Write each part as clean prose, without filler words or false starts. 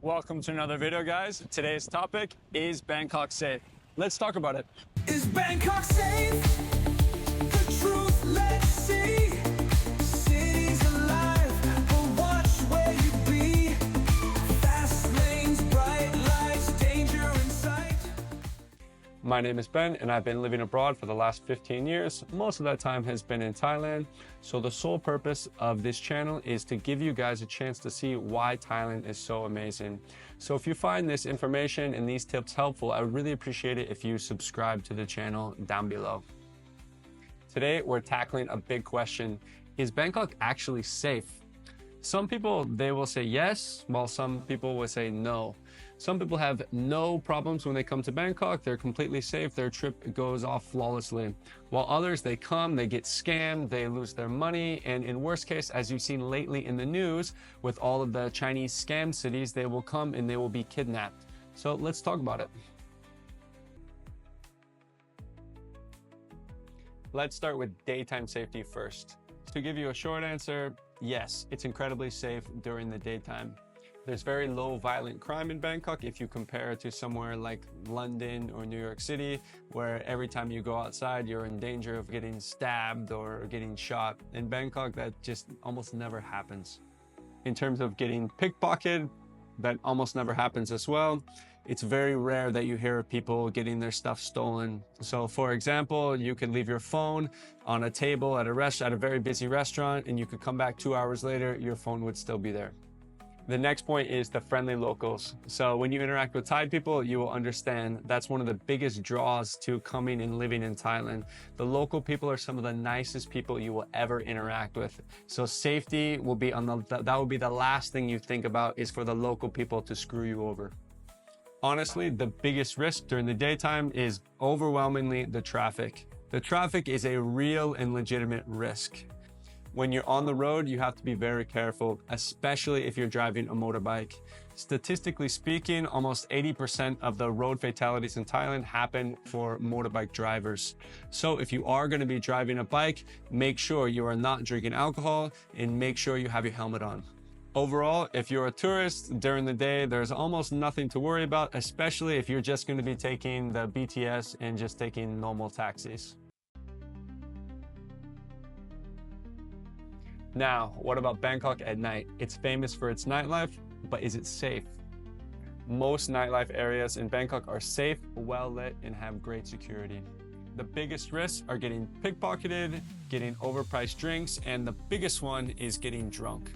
Welcome to another video, guys. Today's topic is Bangkok safe. Let's talk about it. Is Bangkok safe? The truth, let's see. Cities alive, but watch where you be. Fast lanes, bright lights, danger in sight. My name is Ben, and I've been living abroad for the last 15 years. Most of that time has been in Thailand. So the sole purpose of this channel is to give you guys a chance to see why Thailand is so amazing. So if you find this information and these tips helpful, I would really appreciate it if you subscribe to the channel down below. Today, we're tackling a big question. Is Bangkok actually safe? Some people, they will say yes, while some people will say no. Some people have no problems when they come to Bangkok. They're completely safe. Their trip goes off flawlessly. While others, they come, they get scammed, they lose their money. And in worst case, as you've seen lately in the news, with all of the Chinese scam cities, they will come and they will be kidnapped. So let's talk about it. Let's start with daytime safety first. To give you a short answer, yes, it's incredibly safe during the daytime. There's very low violent crime in Bangkok if you compare it to somewhere like London or New York City, where every time you go outside, you're in danger of getting stabbed or getting shot. In Bangkok, that just almost never happens. In terms of getting pickpocketed, that almost never happens as well. It's very rare that you hear of people getting their stuff stolen. So for example, you could leave your phone on a table at a very busy restaurant, and you could come back 2 hours later, your phone would still be there. The next point is the friendly locals. So when you interact with Thai people, you will understand that's one of the biggest draws to coming and living in Thailand. The local people are some of the nicest people you will ever interact with. So safety will be that will be the last thing you think about, is for the local people to screw you over. Honestly, the biggest risk during the daytime is overwhelmingly the traffic. The traffic is a real and legitimate risk. When you're on the road, you have to be very careful, especially if you're driving a motorbike. Statistically speaking, almost 80% of the road fatalities in Thailand happen for motorbike drivers. So if you are going to be driving a bike, make sure you are not drinking alcohol and make sure you have your helmet on. Overall, if you're a tourist during the day, there's almost nothing to worry about, especially if you're just going to be taking the BTS and just taking normal taxis. Now, what about Bangkok at night? It's famous for its nightlife, but is it safe? Most nightlife areas in Bangkok are safe, well lit, and have great security. The biggest risks are getting pickpocketed, getting overpriced drinks, and the biggest one is getting drunk.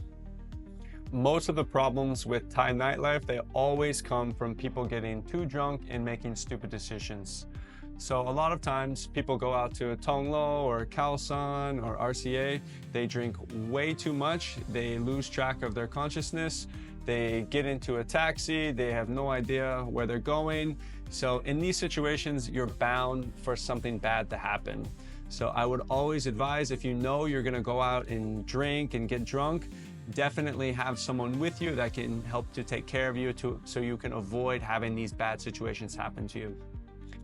Most of the problems with Thai nightlife, they always come from people getting too drunk and making stupid decisions. So a lot of times people go out to Thong Lo or Khao San or RCA, they drink way too much, they lose track of their consciousness, they get into a taxi, they have no idea where they're going. So in these situations, you're bound for something bad to happen. So I would always advise, if you know you're gonna go out and drink and get drunk, definitely have someone with you that can help to take care of you so you can avoid having these bad situations happen to you.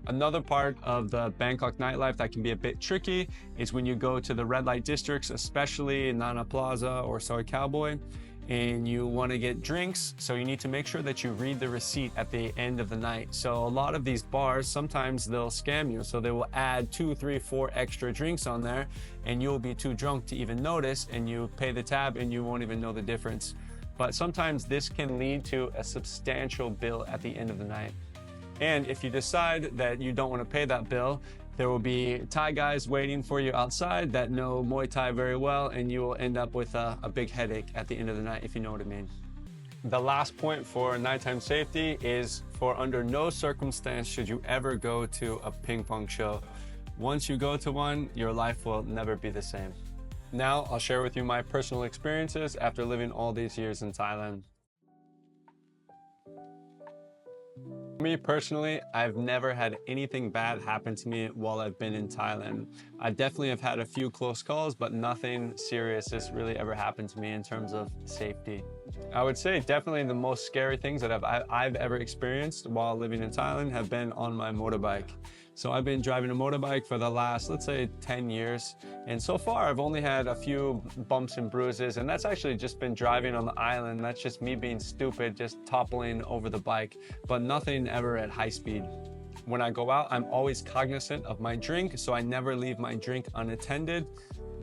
Another part of the Bangkok nightlife that can be a bit tricky is when you go to the red light districts, especially in Nana Plaza or Soy Cowboy, and you want to get drinks. So you need to make sure that you read the receipt at the end of the night. So a lot of these bars, sometimes they'll scam you. So they will add 2, 3, 4 extra drinks on there, and you'll be too drunk to even notice, and you pay the tab and you won't even know the difference. But sometimes this can lead to a substantial bill at the end of the night. And if you decide that you don't want to pay that bill, there will be Thai guys waiting for you outside that know Muay Thai very well, and you will end up with a big headache at the end of the night, if you know what I mean. The last point for nighttime safety is, for under no circumstance should you ever go to a ping pong show. Once you go to one, your life will never be the same. Now I'll share with you my personal experiences after living all these years in Thailand. Me personally, I've never had anything bad happen to me while I've been in Thailand. I definitely have had a few close calls, but nothing serious has really ever happened to me in terms of safety. I would say definitely the most scary things that I've ever experienced while living in Thailand have been on my motorbike. So I've been driving a motorbike for the last, let's say, 10 years. And so far, I've only had a few bumps and bruises. And that's actually just been driving on the island. That's just me being stupid, just toppling over the bike, but nothing ever at high speed. When I go out, I'm always cognizant of my drink, so I never leave my drink unattended.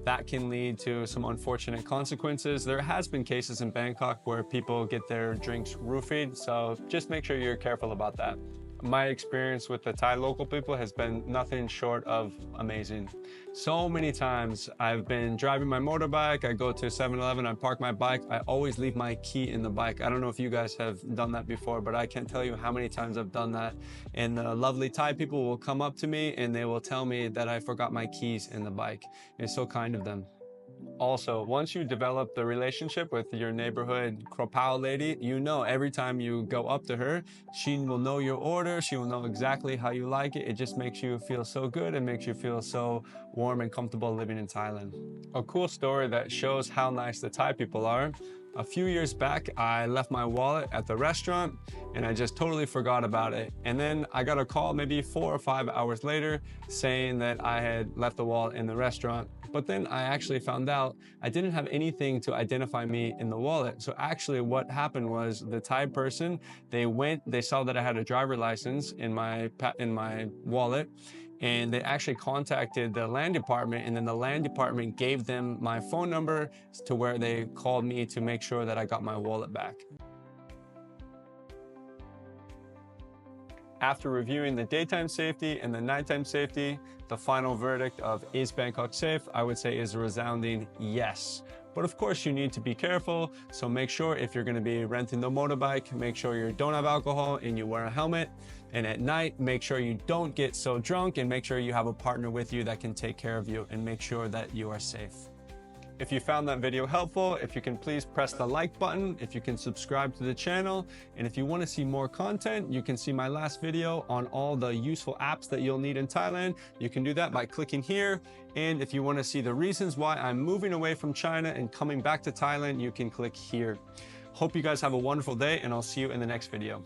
That can lead to some unfortunate consequences. There has been cases in Bangkok where people get their drinks roofied, so just make sure you're careful about that. My experience with the Thai local people has been nothing short of amazing. So many times I've been driving my motorbike, I go to 7-Eleven, I park my bike, I always leave my key in the bike. I don't know if you guys have done that before, but I can't tell you how many times I've done that. And the lovely Thai people will come up to me and they will tell me that I forgot my keys in the bike. It's so kind of them. Also, once you develop the relationship with your neighborhood Kropao lady, you know every time you go up to her, she will know your order, she will know exactly how you like it. It just makes you feel so good and makes you feel so warm and comfortable living in Thailand. A cool story that shows how nice the Thai people are. A few years back, I left my wallet at the restaurant and I just totally forgot about it. And then I got a call maybe 4 or 5 hours later saying that I had left the wallet in the restaurant. But then I actually found out I didn't have anything to identify me in the wallet. So actually what happened was the Thai person, they saw that I had a driver license in my wallet, and they actually contacted the land department, and then the land department gave them my phone number to where they called me to make sure that I got my wallet back. After reviewing the daytime safety and the nighttime safety, the final verdict of is Bangkok safe, I would say is a resounding yes. But of course you need to be careful, so make sure if you're going to be renting the motorbike, make sure you don't have alcohol and you wear a helmet. And at night, make sure you don't get so drunk and make sure you have a partner with you that can take care of you and make sure that you are safe. If you found that video helpful, if you can please press the like button, if you can subscribe to the channel, and if you want to see more content, you can see my last video on all the useful apps that you'll need in Thailand. You can do that by clicking here. And if you want to see the reasons why I'm moving away from China and coming back to Thailand, you can click here. Hope you guys have a wonderful day, and I'll see you in the next video.